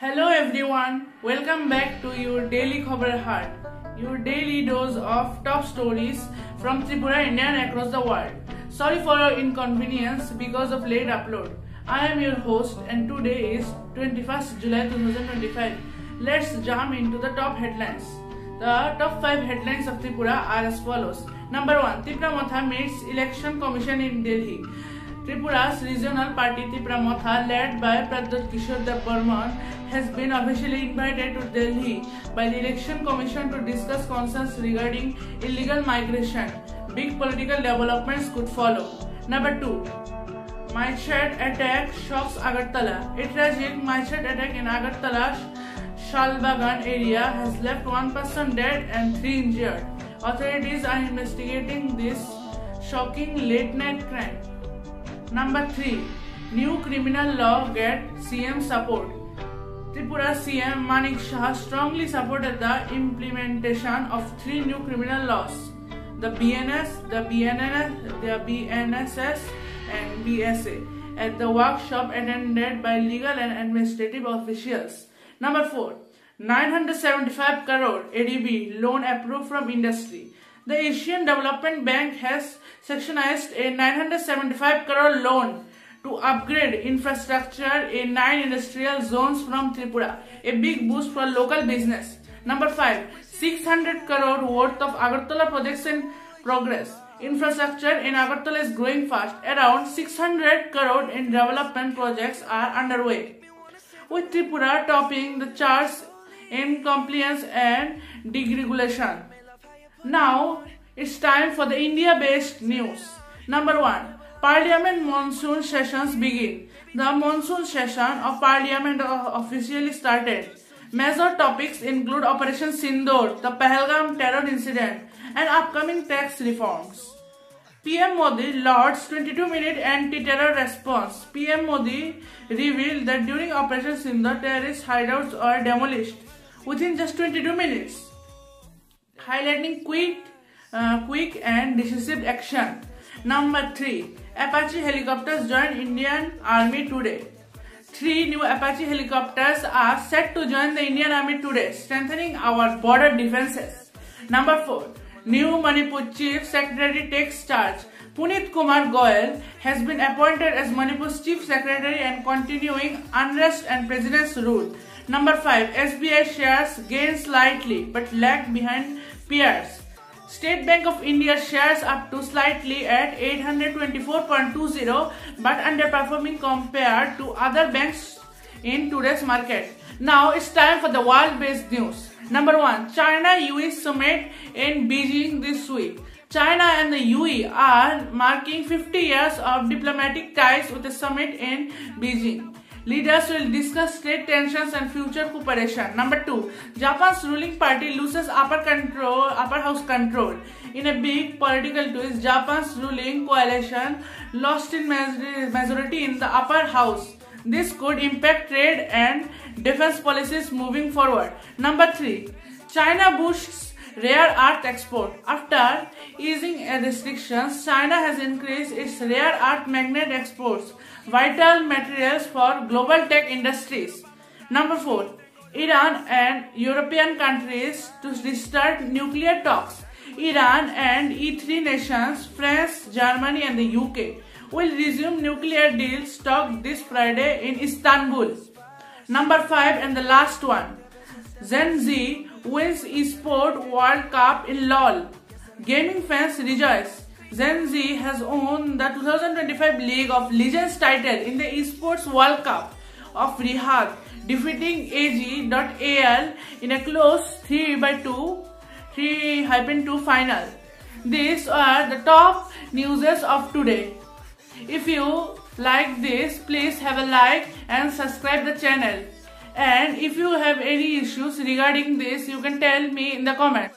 Hello everyone, welcome back to your daily Khabar Heart, your daily dose of top stories from Tripura, India and across the world. Sorry for your inconvenience because of late upload. I am your host and today is 21st July 2025. Let's jump into the top headlines. The top 5 headlines of Tripura are as follows. Number 1. Tripura Matha meets Election Commission in Delhi. Tripura's regional party Tripura Matha, led by Pradyut Kishore Dev Burman, has been officially invited to Delhi by the Election Commission to discuss concerns regarding illegal migration. Big political developments could follow. Number 2. Machete attack shocks Agartala. A tragic machete attack in Agartala's Shalbagan area has left 1 person dead and 3 injured. Authorities are investigating this shocking late-night crime. Number 3. New criminal law get CM support. Tripura CM Manik Shah strongly supported the implementation of 3 new criminal laws: the BNS, the BNSS and BSA at the workshop attended by legal and administrative officials. Number 4. 975 crore ADB loan approved from industry. The Asian Development Bank has sectionized a 975 crore loan to upgrade infrastructure in 9 industrial zones from Tripura, a big boost for local business. Number 5. 600 crore worth of Agartala projects in progress. Infrastructure in Agartala is growing fast. Around 600 crore in development projects are underway, with Tripura topping the charts in compliance and deregulation. Now it's time for the India-based news. Number 1. Parliament monsoon sessions begin. The monsoon session of Parliament officially started. Major topics include Operation Sindoor, the Pahalgam terror incident, and upcoming tax reforms. PM Modi lauds 22-minute anti-terror response. PM Modi revealed that during Operation Sindoor, terrorist hideouts were demolished within just 22 minutes, highlighting quick and decisive action. Number 3. Apache helicopters join Indian Army today. 3 new Apache helicopters are set to join the Indian Army today, strengthening our border defenses. Number 4. New Manipur Chief Secretary takes charge. Punit Kumar Goyal has been appointed as Manipur's Chief Secretary and continuing unrest and president's rule. Number 5. SBI shares gain slightly but lag behind peers. State Bank of India shares up to slightly at 824.20 but underperforming compared to other banks in today's market. Now it's time for the world-based news. Number 1. China-UE summit in Beijing this week. China and the UE are marking 50 years of diplomatic ties with a summit in Beijing. Leaders will discuss trade tensions and future cooperation. Number 2. Japan's ruling party loses upper house control. In a big political twist, Japan's ruling coalition lost in majority in the upper house. This could impact trade and defense policies moving forward. Number 3. China boosts rare earth export. After easing restrictions, China has increased its rare earth magnet exports, vital materials for global tech industries. Number 4. Iran and European countries to restart nuclear talks. Iran and E3 nations, France, Germany and the UK, will resume nuclear deals talk this Friday in Istanbul. Number 5 and the last one. Gen Z wins eSport World Cup in LoL. Gaming fans rejoice. Gen Z has won the 2025 League of Legends title in the eSports World Cup of Riyadh, defeating AG.AL in a close 3-2 final. These are the top newses of today. If you like this, please have a like and subscribe the channel. And if you have any issues regarding this, you can tell me in the comments.